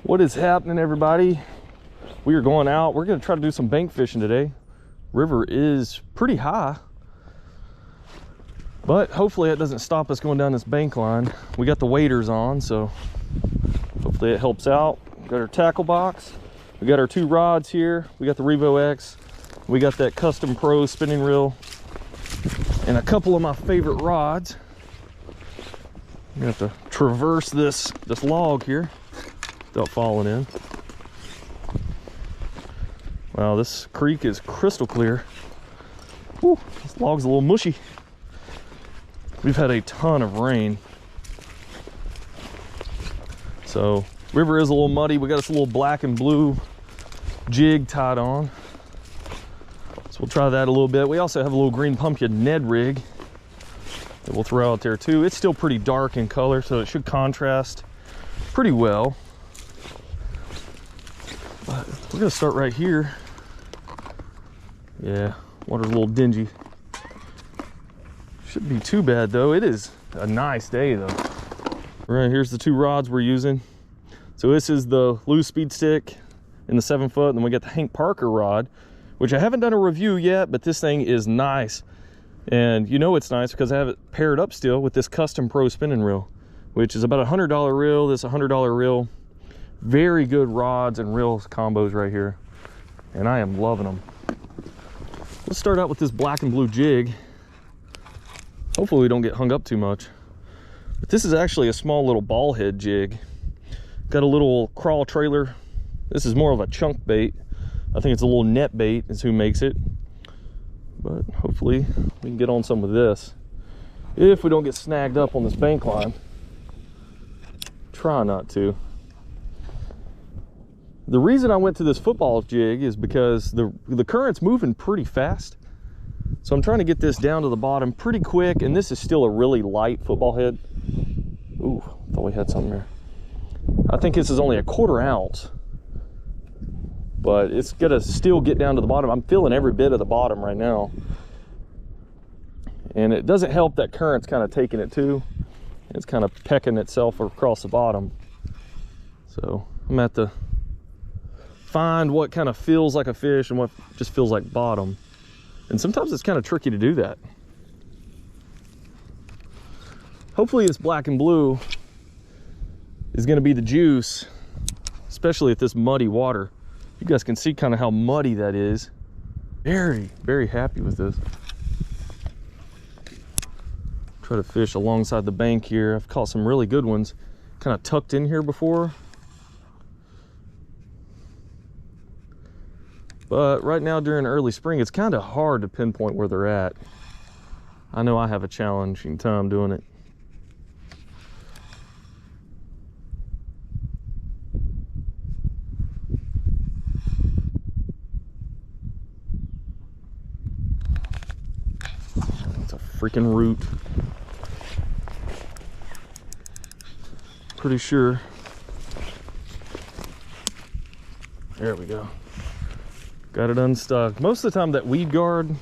What is happening, everybody? We are going out. We're going to try to do some bank fishing today. River is pretty high, but hopefully it doesn't stop us going down this bank line. We got the waders on, so hopefully it helps out. We got our tackle box. We got our two rods here. We got the Revo X. We got that Custom Pro spinning reel and a couple of my favorite rods. I'm gonna have to traverse this log here without falling in. Wow, this creek is crystal clear. Whew, this log's a little mushy. We've had a ton of rain, so river is a little muddy. We got this little black and blue jig tied on, so we'll try that a little bit. We also have a little green pumpkin Ned rig that we'll throw out there too. It's still pretty dark in color, so it should contrast pretty well. But we're gonna start right here. Yeah, water's a little dingy. Shouldn't be too bad though. It is a nice day though. All right, here's the two rods we're using. So this is the loose speed stick in the 7 foot, and then we got the Hank Parker rod, which I haven't done a review yet, but this thing is nice. And you know it's nice because I have it paired up still with this Custom Pro spinning reel, which is about $100 reel. This $100 reel. Very good rods and reels combos right here, and I am loving them. Let's start out with this black and blue jig. Hopefully we don't get hung up too much. But this is actually a small little ball head jig. Got a little crawl trailer. This is more of a chunk bait. I think it's a little net bait is who makes it. But hopefully we can get on some of this. If we don't get snagged up on this bank line. Try not to. The reason I went to this football jig is because the current's moving pretty fast. So I'm trying to get this down to the bottom pretty quick, and this is still a really light football head. Ooh, thought we had something there. I think this is only a 1/4 ounce, but it's gonna still get down to the bottom. I'm feeling every bit of the bottom right now. And it doesn't help that current's kind of taking it too. It's kind of pecking itself across the bottom. So I'm gonna have to find what kind of feels like a fish and what just feels like bottom. And sometimes it's kind of tricky to do that. Hopefully this black and blue is going to be the juice, especially at this muddy water. You guys can see kind of how muddy that is. Very, very happy with this. Try to fish alongside the bank here. I've caught some really good ones kind of tucked in here before. But right now during early spring, it's kind of hard to pinpoint where they're at. I know I have a challenging time doing it. It's a freaking root. Pretty sure. There we go. Got it unstuck. Most of the time that weed guard,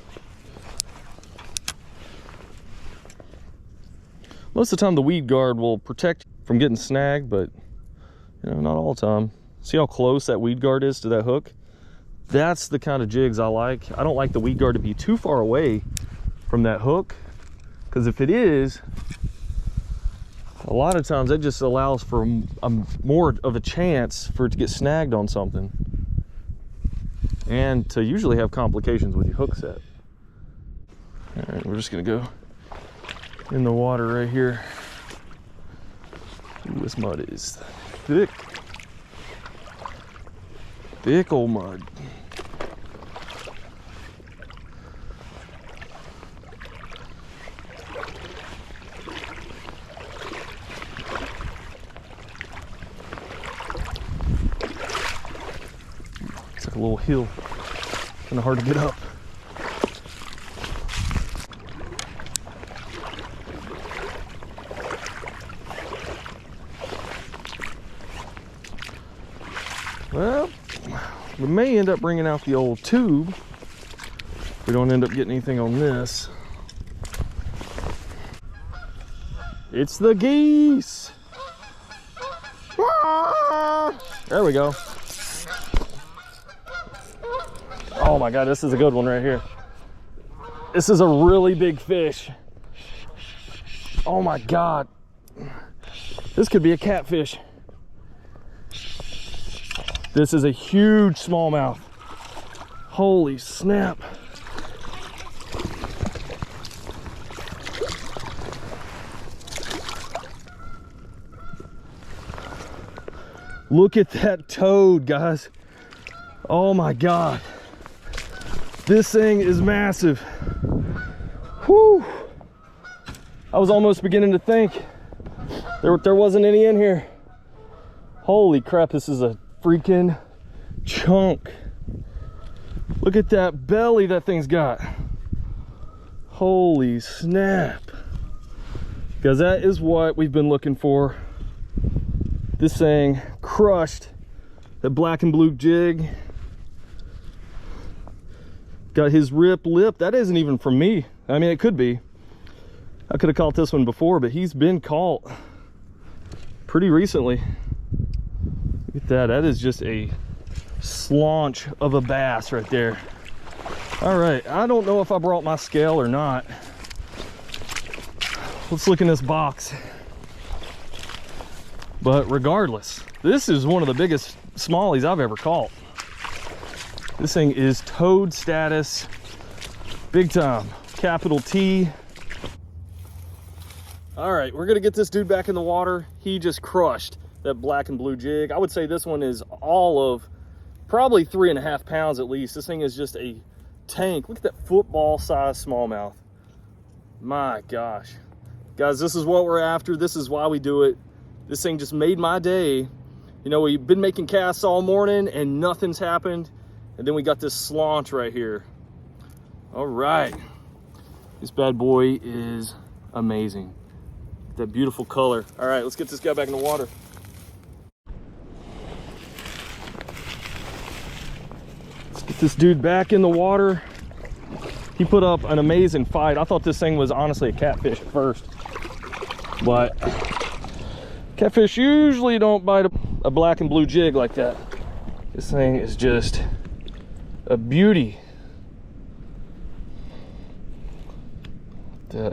the weed guard will protect you from getting snagged, but you know, not all the time. See how close that weed guard is to that hook? That's the kind of jigs I like. I don't like the weed guard to be too far away from that hook, because if it is, a lot of times that just allows for more of a chance for it to get snagged on something, and to usually have complications with your hook set. All right, we're just gonna go in the water right here. Ooh, this mud is thick. Thick old mud. It's like a little hill. Kind of hard to get up. Well, we may end up bringing out the old tube if we don't end up getting anything on this. It's the geese. Ah! There we go. Oh my God, this is a good one right here. This is a really big fish. Oh my God. This could be a catfish. This is a huge smallmouth. Holy snap. Look at that toad, guys. Oh my God. This thing is massive. Whew. I was almost beginning to think there wasn't any in here. Holy crap, this is a freaking chunk. Look at that belly that thing's got. Holy snap. Guys, that is what we've been looking for. This thing crushed that black and blue jig. Got his rip lip. That isn't even from me. I mean, it could be. I could have caught this one before, but he's been caught pretty recently. Look at that. That is just a slaunch of a bass right there. All right, I don't know if I brought my scale or not. Let's look in this box. But regardless, this is one of the biggest smallies I've ever caught. This thing is toad status, big time, capital T. All right, we're gonna get this dude back in the water. He just crushed that black and blue jig. I would say this one is all of probably 3.5 pounds at least. This thing is just a tank. Look at that football size smallmouth. My gosh. Guys, this is what we're after. This is why we do it. This thing just made my day. You know, we've been making casts all morning and nothing's happened. And then we got this slaunch right here. All right. This bad boy is amazing. That beautiful color. All right, let's get this guy back in the water. Let's get this dude back in the water. He put up an amazing fight. I thought this thing was honestly a catfish at first. But catfish usually don't bite a black and blue jig like that. This thing is just a beauty.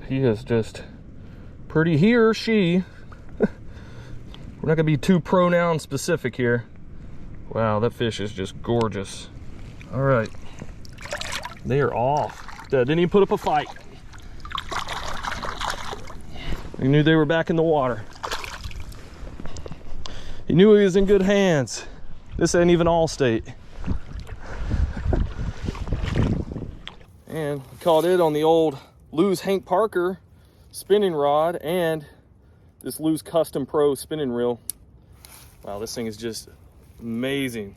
He is just pretty, he or she. We're not gonna be too pronoun specific here. Wow, that fish is just gorgeous. All right, they are off. Didn't even put up a fight. He knew they were back in the water. He knew he was in good hands. This ain't even Allstate. And we caught it on the old Lew's Hank Parker spinning rod and this Lew's Custom Pro spinning reel. Wow, this thing is just amazing.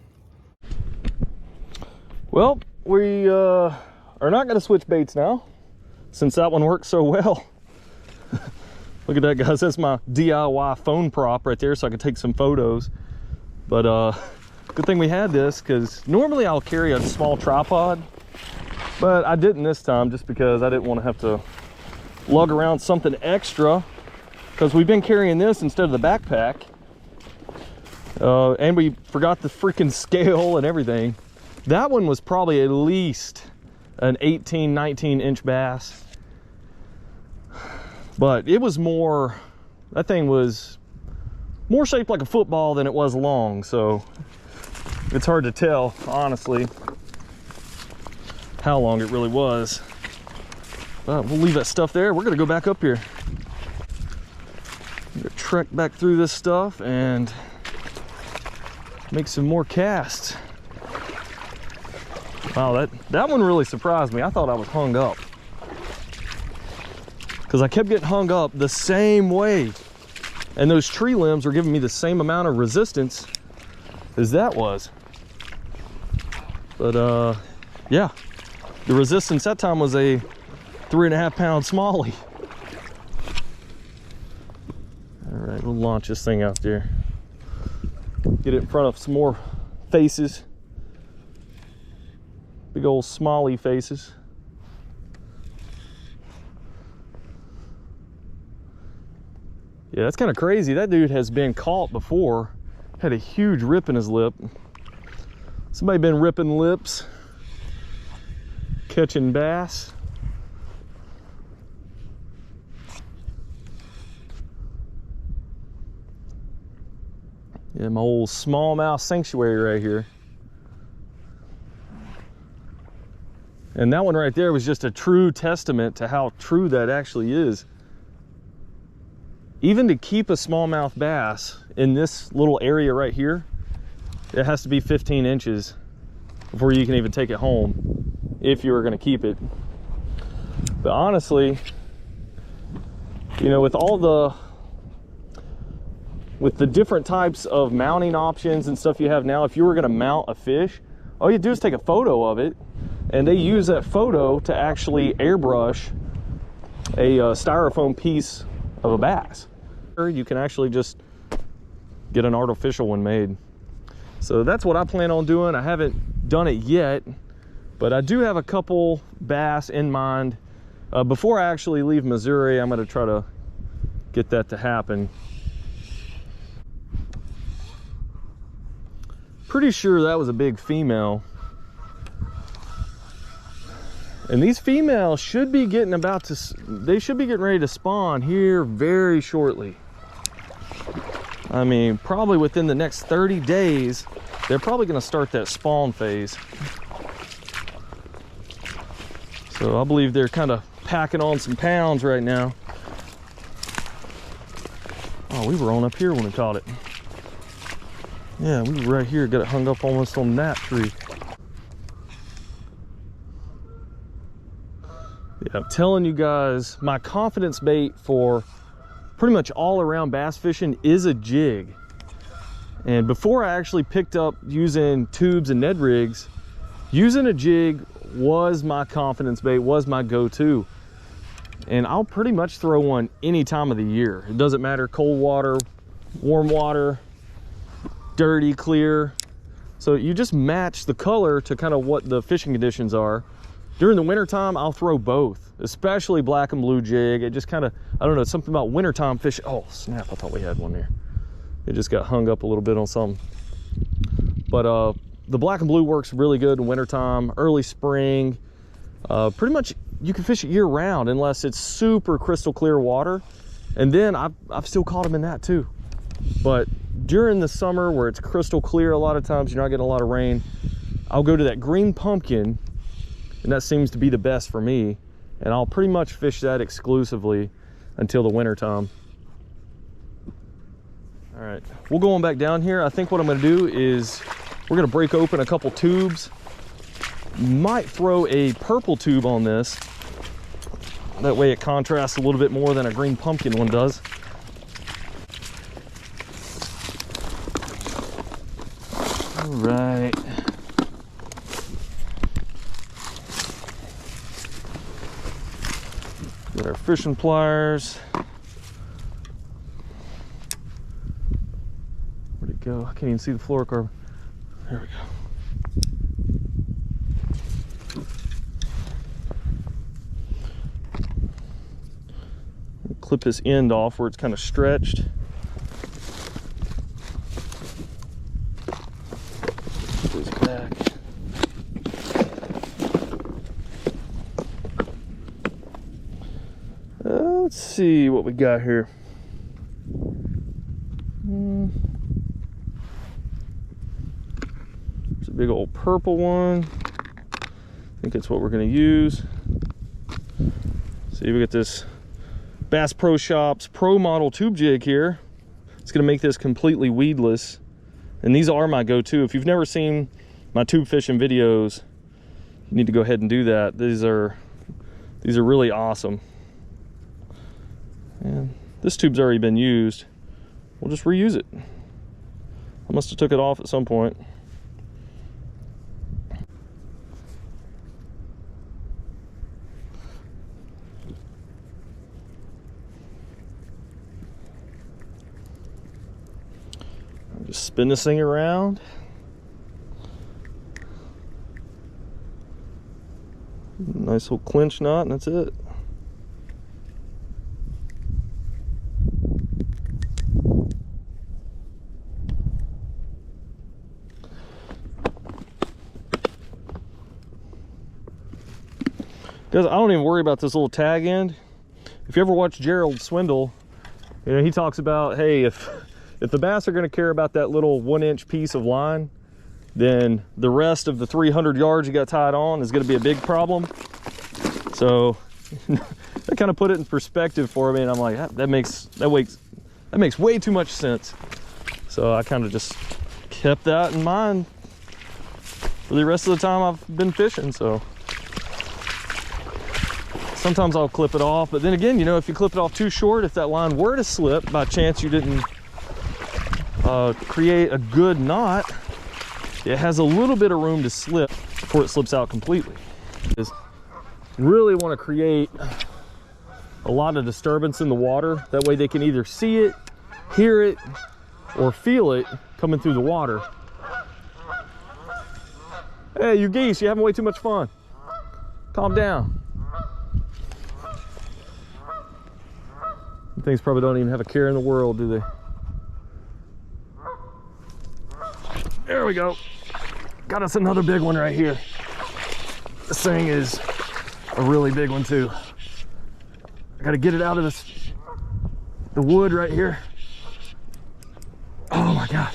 Well, we are not going to switch baits now since that one worked so well. Look at that, guys. That's my DIY phone prop right there so I can take some photos. But good thing we had this, because normally I'll carry a small tripod, but I didn't this time just because I didn't want to have to lug around something extra, because we've been carrying this instead of the backpack. And we forgot the freaking scale and everything. That one was probably at least an 18, 19 inch bass. But it was more, that thing was more shaped like a football than it was long. So it's hard to tell, honestly, how long it really was. But we'll leave that stuff there. We're gonna go back up here. I'm gonna trek back through this stuff and make some more casts. Wow, that one really surprised me. I thought I was hung up, because I kept getting hung up the same way. And those tree limbs were giving me the same amount of resistance as that was. But yeah, the resistance that time was a 3.5 pound smallie. All right, we'll launch this thing out there. Get it in front of some more faces. Big old smallie faces. Yeah, that's kind of crazy. That dude has been caught before had a huge rip in his lip. Somebody been ripping lips, catching bass. Yeah, my old smallmouth sanctuary right here. And that one right there was just a true testament to how true that actually is. Even to keep a smallmouth bass in this little area right here, it has to be 15 inches before you can even take it home if you were going to keep it. But honestly, you know, with the different types of mounting options and stuff you have now, if you were going to mount a fish, all you do is take a photo of it, and they use that photo to actually airbrush a styrofoam piece of a bass. Or you can actually just get an artificial one made. So that's what I plan on doing. I haven't done it yet, but I do have a couple bass in mind. Before I actually leave Missouri, I'm going to try to get that to happen. Pretty sure that was a big female. And these females should be getting they should be getting ready to spawn here very shortly. I mean, probably within the next 30 days, they're probably gonna start that spawn phase. So I believe they're kind of packing on some pounds right now. Oh, we were on up here when we caught it. Yeah, we were right here, got it hung up almost on that tree. Yeah, I'm telling you guys, my confidence bait for pretty much all around bass fishing is a jig. And before I actually picked up using tubes and Ned rigs, using a jig was my confidence bait, was my go-to. And I'll pretty much throw one any time of the year. It doesn't matter, cold water, warm water, dirty, clear. So you just match the color to kind of what the fishing conditions are. During the wintertime, I'll throw both, especially black and blue jig. It just kind of, I don't know, something about wintertime fishing. Oh, snap, I thought we had one there. It just got hung up a little bit on something. But the black and blue works really good in wintertime, early spring. Pretty much you can fish it year round unless it's super crystal clear water. And then I've still caught them in that too. But during the summer where it's crystal clear, a lot of times you're not getting a lot of rain, I'll go to that green pumpkin. And that seems to be the best for me. And I'll pretty much fish that exclusively until the winter time. All right, we'll go on back down here. I think what I'm gonna do is we're gonna break open a couple tubes. Might throw a purple tube on this. That way it contrasts a little bit more than a green pumpkin one does. All right. Get our fishing pliers. Where'd it go? I can't even see the fluorocarbon. There we go. Clip this end off where it's kind of stretched. Put this back. Let's see what we got here. There's a big old purple one. I think that's what we're going to use. See, we got this Bass Pro Shops Pro Model tube jig here. It's going to make this completely weedless. And these are my go-to. If you've never seen my tube fishing videos, you need to go ahead and do that. These are really awesome. And this tube's already been used. We'll just reuse it. I must have took it off at some point. I'll just spin this thing around. Nice little clinch knot, and that's it. Because I don't even worry about this little tag end. If you ever watch Gerald Swindle, you know, he talks about, hey, if the bass are going to care about that little 1-inch piece of line, then the rest of the 300 yards you got tied on is going to be a big problem. So that kind of put it in perspective for me, and I'm like, that makes way too much sense. So I kind of just kept that in mind for the rest of the time I've been fishing. So sometimes I'll clip it off, but then again, you know, if you clip it off too short, if that line were to slip by chance you didn't create a good knot, it has a little bit of room to slip before it slips out completely. You really want to create a lot of disturbance in the water. That way they can either see it, hear it, or feel it coming through the water. Hey, you geese, you're having way too much fun. Calm down. Things probably don't even have a care in the world, do they? There we go. Got us another big one right here. This thing is a really big one too. I gotta get it out of the wood right here. Oh my God.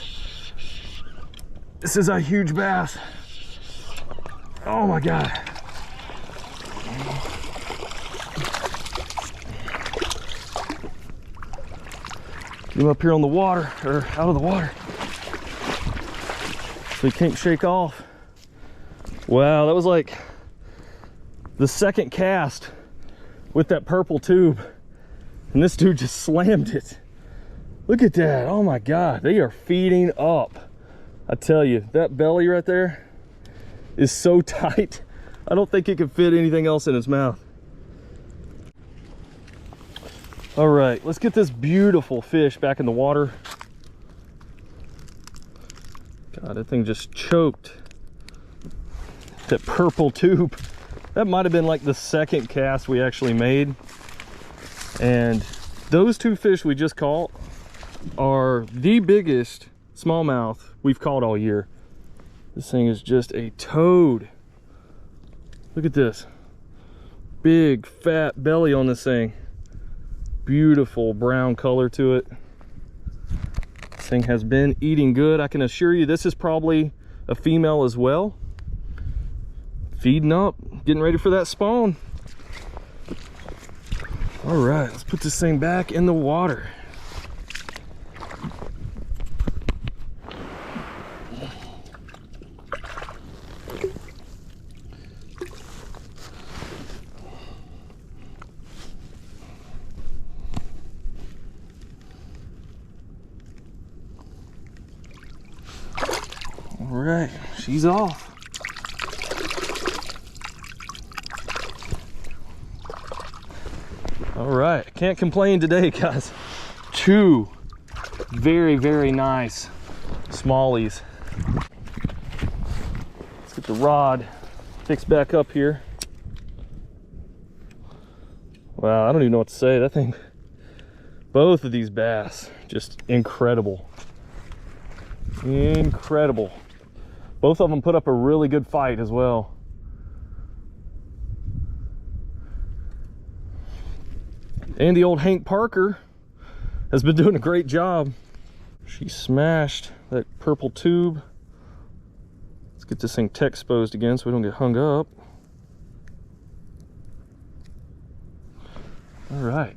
This is a huge bass. Oh my God. Get him up here on the water, or out of the water, so he can't shake off. Wow, that was like the second cast with that purple tube, and this dude just slammed it. Look at that. Oh my God, they are feeding up. I tell you, that belly right there is so tight, I don't think it could fit anything else in its mouth. All right, let's get this beautiful fish back in the water. God, that thing just choked. That purple tube. That might have been like the second cast we actually made. And those two fish we just caught are the biggest smallmouth we've caught all year. This thing is just a toad. Look at this. Big fat belly on this thing. Beautiful brown color to it. This thing has been eating good. I can assure you this is probably a female as well. Feeding up, getting ready for that spawn. All right, let's put this thing back in the water. All right, she's off. All right, can't complain today, guys. Two very, very nice smallies. Let's get the rod fixed back up here. Wow, I don't even know what to say. That thing, both of these bass, just incredible. Incredible. Both of them put up a really good fight as well. And the old Hank Parker has been doing a great job. She smashed that purple tube. Let's get this thing tech exposed again so we don't get hung up. All right.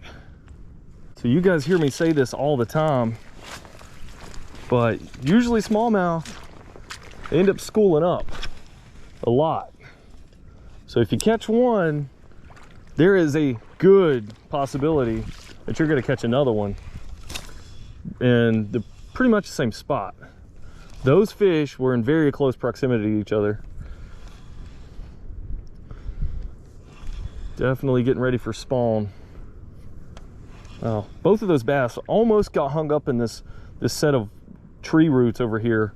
So you guys hear me say this all the time, but usually smallmouth, they end up schooling up a lot. So if you catch one, there is a good possibility that you're going to catch another one in pretty much the same spot. Those fish were in very close proximity to each other. Definitely getting ready for spawn. Oh, both of those bass almost got hung up in this set of tree roots over here,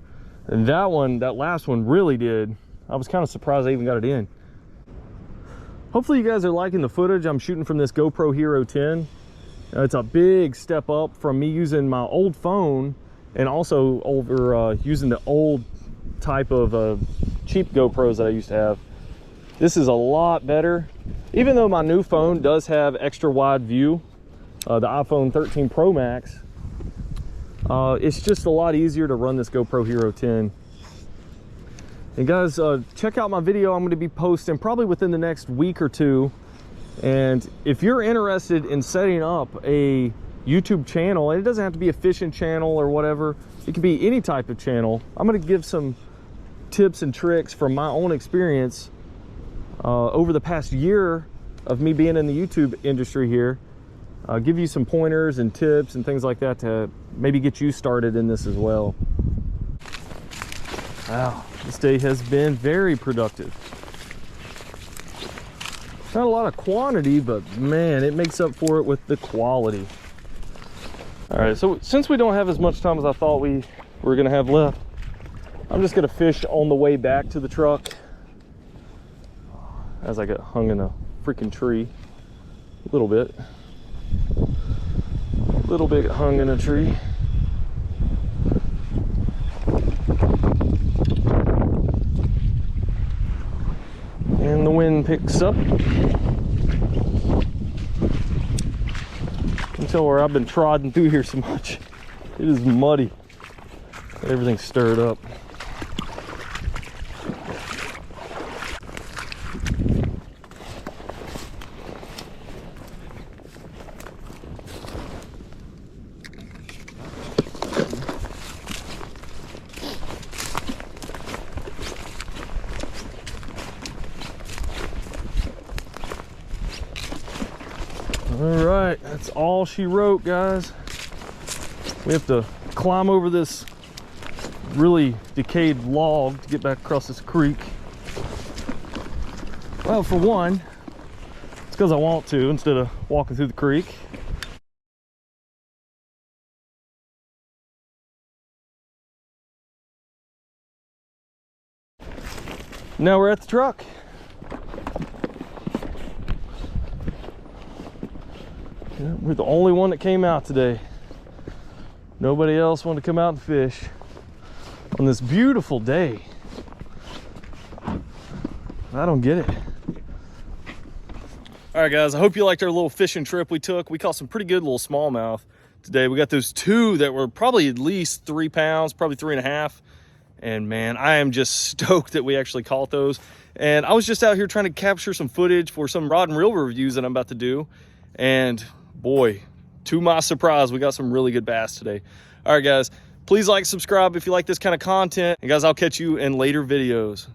and that last one really did. I was kind of surprised I even got it in. Hopefully you guys are liking the footage. I'm shooting from this GoPro Hero 10. It's a big step up from me using my old phone, and also using the old type of cheap GoPros that I used to have. This is a lot better. Even though my new phone does have extra wide view, the iPhone 13 Pro Max, it's just a lot easier to run this GoPro Hero 10. And guys, check out my video I'm going to be posting probably within the next week or two. And if you're interested in setting up a YouTube channel, and it doesn't have to be a fishing channel or whatever, it can be any type of channel. I'm going to give some tips and tricks from my own experience over the past year of me being in the YouTube industry here. I'll give you some pointers and tips and things like that to maybe get you started in this as well. Wow, this day has been very productive. Not a lot of quantity, but man, it makes up for it with the quality. All right, so since we don't have as much time as I thought we were gonna have left, I'm just gonna fish on the way back to the truck as I get hung in a freaking tree. A little bit hung in a tree. And the wind picks up. You can tell where I've been trotting through here so much. It is muddy. Everything's stirred up. All right, that's all she wrote, guys. We have to climb over this really decayed log to get back across this creek. Well, for one, it's because I want to instead of walking through the creek. Now we're at the truck. Yeah, we're the only one that came out today. Nobody else wanted to come out and fish on this beautiful day. I don't get it. All right, guys, I hope you liked our little fishing trip we took. We caught some pretty good little smallmouth today. We got those two that were probably at least 3 pounds, probably 3.5. And man, I am just stoked that we actually caught those. And I was just out here trying to capture some footage for some rod and reel reviews that I'm about to do. And boy, to my surprise, we got some really good bass today. All right, guys, please like, subscribe if you like this kind of content. And guys, I'll catch you in later videos.